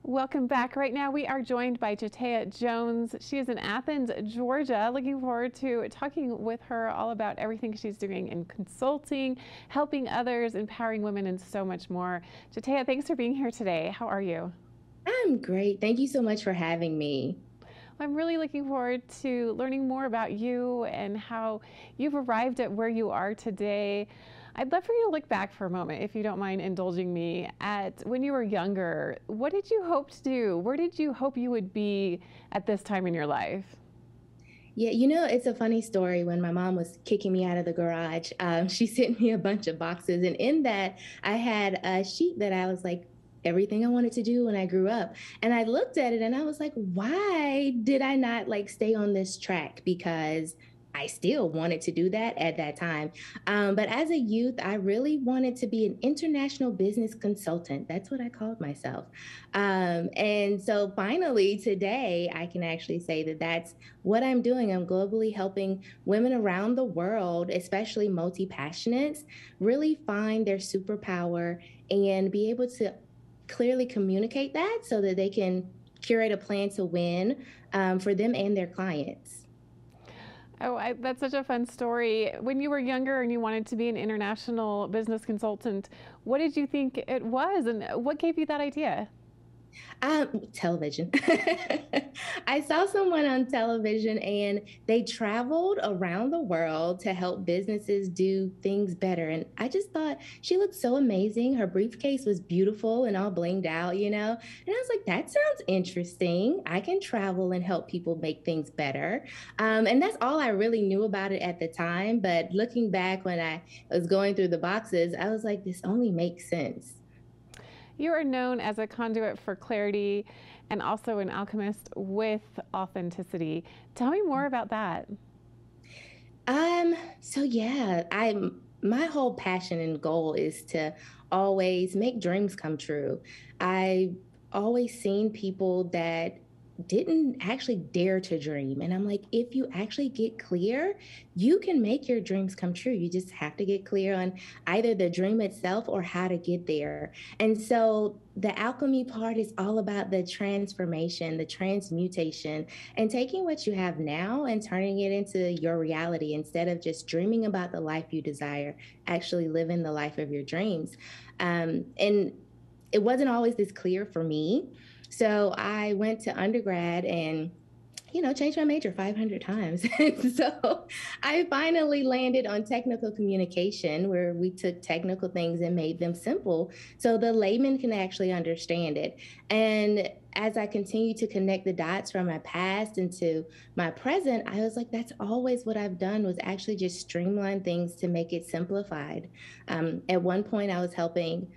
Welcome back. Right now we are joined by Jateya Jones. She is in Athens, Georgia. Looking forward to talking with her all about everything she's doing in consulting, helping others, empowering women, and so much more. Jateya, thanks for being here today. How are you? I'm great. Thank you so much for having me. I'm really looking forward to learning more about you and how you've arrived at where you are today. I'd love for you to look back for a moment, if you don't mind indulging me, at when you were younger. What did you hope to do? Where did you hope you would be at this time in your life? Yeah, it's a funny story. When my mom was kicking me out of the garage, she sent me a bunch of boxes. And in that, I had a sheet that I was like, everything I wanted to do when I grew up. And I looked at it and I was like, why did I not like stay on this track? Because I still wanted to do that at that time. But as a youth, I really wanted to be an international business consultant. That's what I called myself. And so finally, today, I can actually say that that's what I'm doing. I'm globally helping women around the world, especially multi passionates, really find their superpower and be able to clearly communicate that so that they can curate a plan to win for them and their clients. That's such a fun story. When you were younger and you wanted to be an international business consultant, what did you think it was and what gave you that idea? Television. I saw someone on television and they traveled around the world to help businesses do things better. And I just thought she looked so amazing. Her briefcase was beautiful and all blinged out. And I was like, that sounds interesting. I can travel and help people make things better. And that's all I really knew about it at the time. But looking back when I was going through the boxes, I was like, this only makes sense. You are known as a conduit for clarity and also an alchemist with authenticity. Tell me more about that. So yeah, my whole passion and goal is to always make dreams come true. I always seen people that didn't actually dare to dream. And I'm like, if you actually get clear, you can make your dreams come true. You just have to get clear on either the dream itself or how to get there. And so the alchemy part is all about the transformation, the transmutation, and taking what you have now and turning it into your reality instead of just dreaming about the life you desire, actually living the life of your dreams. And it wasn't always this clear for me. So I went to undergrad and changed my major 500 times. And so I finally landed on technical communication, where we took technical things and made them simple so the layman can actually understand it. And as I continue to connect the dots from my past into my present, I was like, that's always what I've done, was actually just streamline things to make it simplified. At one point, I was helping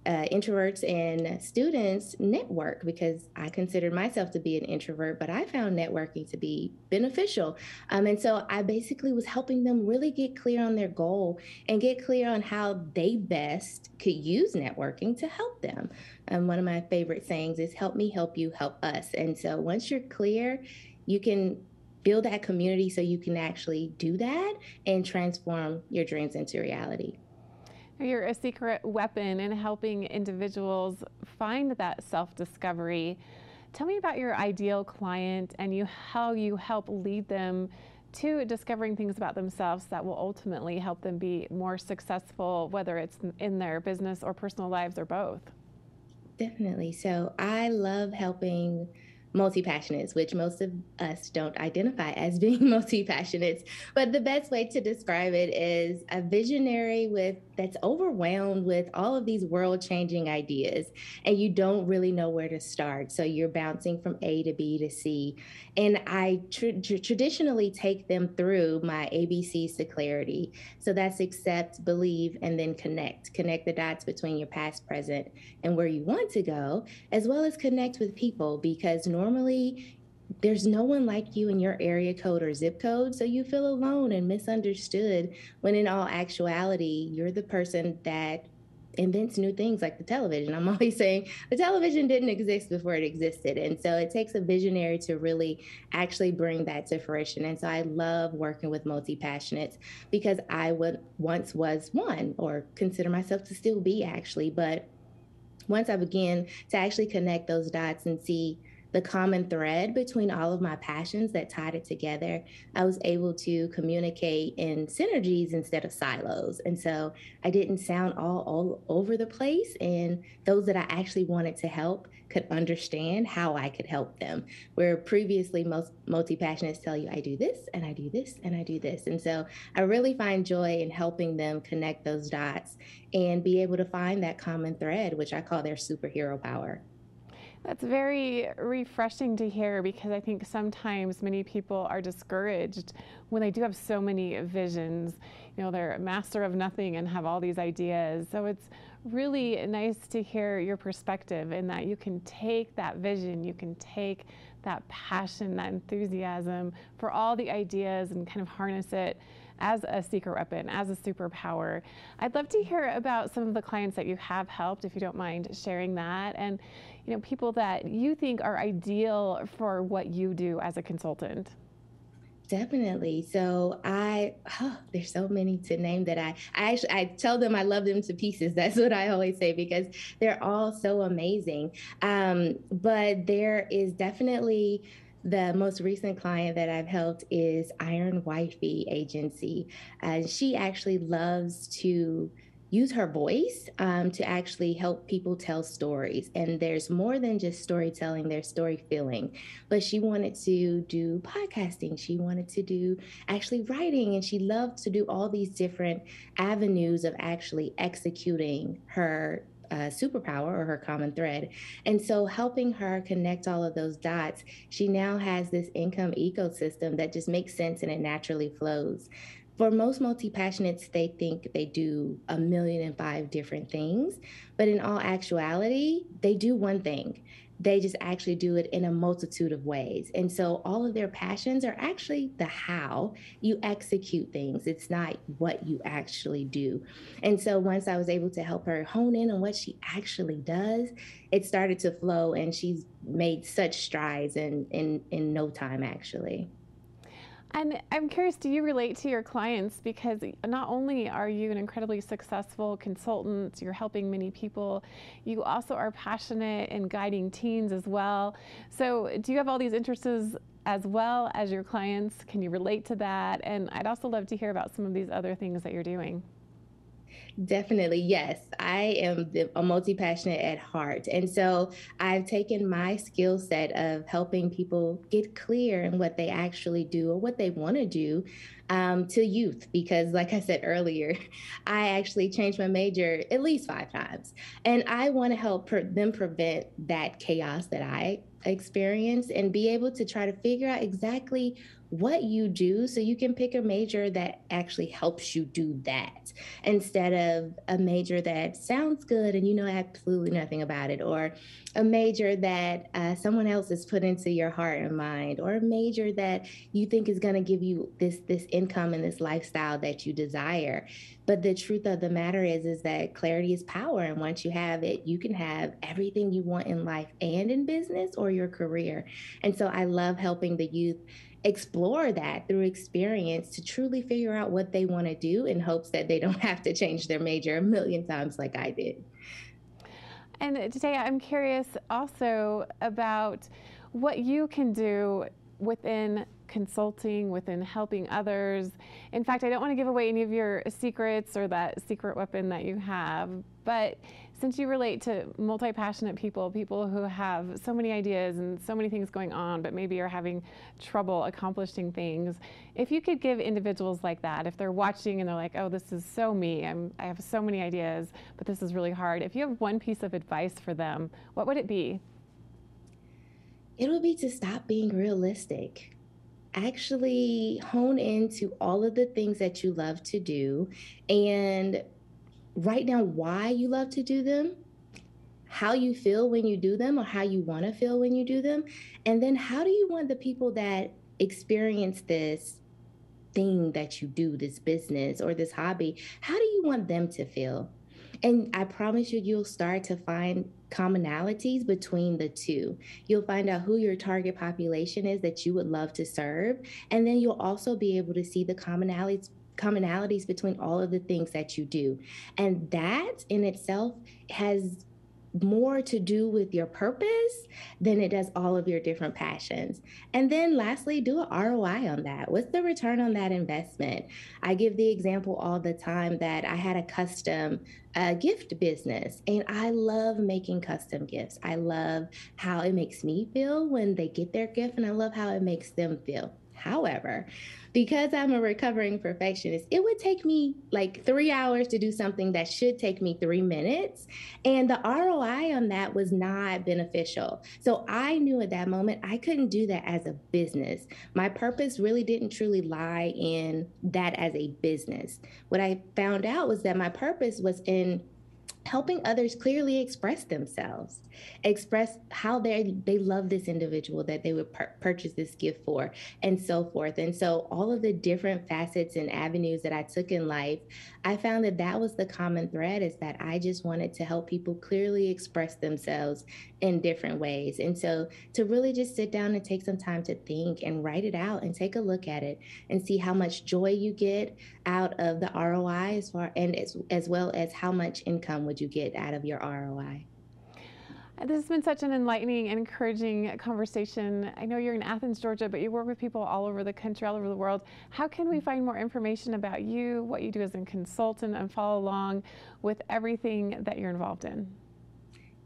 introverts and students network because I considered myself to be an introvert, but I found networking to be beneficial. And so I basically was helping them really get clear on their goal and get clear on how they best could use networking to help them. One of my favorite sayings is help me, help you, help us. And so once you're clear, you can build that community so you can actually do that and transform your dreams into reality. You're a secret weapon in helping individuals find that self-discovery. Tell me about your ideal client and how you help lead them to discovering things about themselves that will ultimately help them be more successful, whether it's in their business or personal lives or both. Definitely. So I love helping multi-passionates, which most of us don't identify as being multi-passionates. But the best way to describe it is a visionary with that's overwhelmed with all of these world-changing ideas, and you don't really know where to start. So you're bouncing from A to B to C. And I traditionally take them through my ABCs to clarity. So that's accept, believe, and then connect. Connect the dots between your past, present, and where you want to go, as well as connect with people, because normally there's no one like you in your area code or zip code. So you feel alone and misunderstood when in all actuality, you're the person that invents new things like the television. I'm always saying the television didn't exist before it existed. And so it takes a visionary to really actually bring that to fruition. And so I love working with multi-passionates because I would once was one, or consider myself to still be actually, but once I began to actually connect those dots and see the common thread between all of my passions that tied it together, I was able to communicate in synergies instead of silos. And so I didn't sound all over the place. And those that I actually wanted to help could understand how I could help them. Where previously most multi passionates tell you, I do this and I do this and I do this. And so I really find joy in helping them connect those dots and be able to find that common thread, which I call their superhero power. That's very refreshing to hear because I think sometimes many people are discouraged when they do have so many visions. You know, they're a master of nothing and have all these ideas. So it's really nice to hear your perspective in that you can take that vision, you can take that passion, that enthusiasm for all the ideas and kind of harness it as a secret weapon, as a superpower. I'd love to hear about some of the clients that you have helped, if you don't mind sharing that, and people that you think are ideal for what you do as a consultant. Definitely. So there's so many to name that I tell them I love them to pieces. That's what I always say because they're all so amazing. But there is definitely the most recent client that I've helped is Iron Wifey Agency. She actually loves to use her voice to actually help people tell stories. And there's more than just storytelling, there's story filling. But she wanted to do podcasting, she wanted to do actually writing, and she loved to do all these different avenues of actually executing her superpower or her common thread. And so, helping her connect all of those dots, she now has this income ecosystem that just makes sense and it naturally flows. For most multi passionates, they think they do a million and five different things, but in all actuality, they do one thing. They just actually do it in a multitude of ways. And so all of their passions are actually the how you execute things. It's not what you actually do. And so once I was able to help her hone in on what she actually does, it started to flow and she's made such strides in no time actually. And I'm curious, do you relate to your clients? Because not only are you an incredibly successful consultant, you're helping many people, you also are passionate in guiding teens as well. So do you have all these interests as well as your clients? Can you relate to that? And I'd also love to hear about some of these other things that you're doing. Definitely, yes. I am a multi passionate at heart. And so I've taken my skill set of helping people get clear in what they actually do or what they want to do to youth. Because, like I said earlier, I actually changed my major at least 5 times. And I want to help them prevent that chaos that I experience and be able to try to figure out exactly what you do so you can pick a major that actually helps you do that instead of a major that sounds good and you know absolutely nothing about it, or a major that someone else has put into your heart and mind, or a major that you think is going to give you this income and this lifestyle that you desire. But the truth of the matter is that clarity is power, and once you have it, you can have everything you want in life and in business or your career. And so I love helping the youth explore that through experience to truly figure out what they want to do in hopes that they don't have to change their major a million times like I did. And today I'm curious also about what you can do within consulting, within helping others. In fact, I don't want to give away any of your secrets or that secret weapon that you have, but since you relate to multi-passionate people, people who have so many ideas and so many things going on, but maybe are having trouble accomplishing things, if you could give individuals like that, if they're watching and they're like, oh, this is so me, I have so many ideas, but this is really hard. If you have one piece of advice for them, what would it be? It would be to stop being realistic. Actually hone into all of the things that you love to do and write down why you love to do them, how you feel when you do them, or how you want to feel when you do them. And then how do you want the people that experience this thing that you do, this business or this hobby, how do you want them to feel? And I promise you, you'll start to find commonalities between the two. You'll find out who your target population is that you would love to serve. And then you'll also be able to see the commonalities between all of the things that you do. And that in itself has more to do with your purpose than it does all of your different passions. And then lastly, do an ROI on that. What's the return on that investment? I give the example all the time that I had a custom gift business, and I love making custom gifts. I love how it makes me feel when they get their gift, and I love how it makes them feel. However, because I'm a recovering perfectionist, it would take me like 3 hours to do something that should take me 3 minutes. And the ROI on that was not beneficial. So I knew at that moment I couldn't do that as a business. My purpose really didn't truly lie in that as a business. What I found out was that my purpose was in helping others clearly express themselves, express how they love this individual that they would purchase this gift for, and so forth. And so all of the different facets and avenues that I took in life, I found that that was the common thread, is that I just wanted to help people clearly express themselves in different ways. And so to really just sit down and take some time to think and write it out and take a look at it and see how much joy you get out of the ROI, as well as how much income would you get out of your ROI. This has been such an enlightening and encouraging conversation. I know you're in Athens, Georgia, but you work with people all over the country, all over the world. How can we find more information about you, what you do as a consultant, and follow along with everything that you're involved in?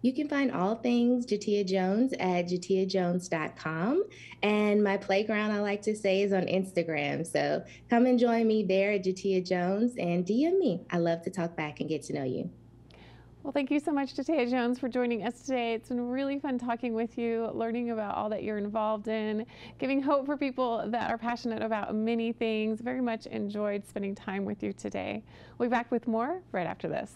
You can find all things Jateya Jones at jateyajones.com. And my playground, I like to say, is on Instagram. So come and join me there at Jateya Jones and DM me. I love to talk back and get to know you. Well, thank you so much, Jateya Jones, for joining us today. It's been really fun talking with you, learning about all that you're involved in, giving hope for people that are passionate about many things. Very much enjoyed spending time with you today. We'll be back with more right after this.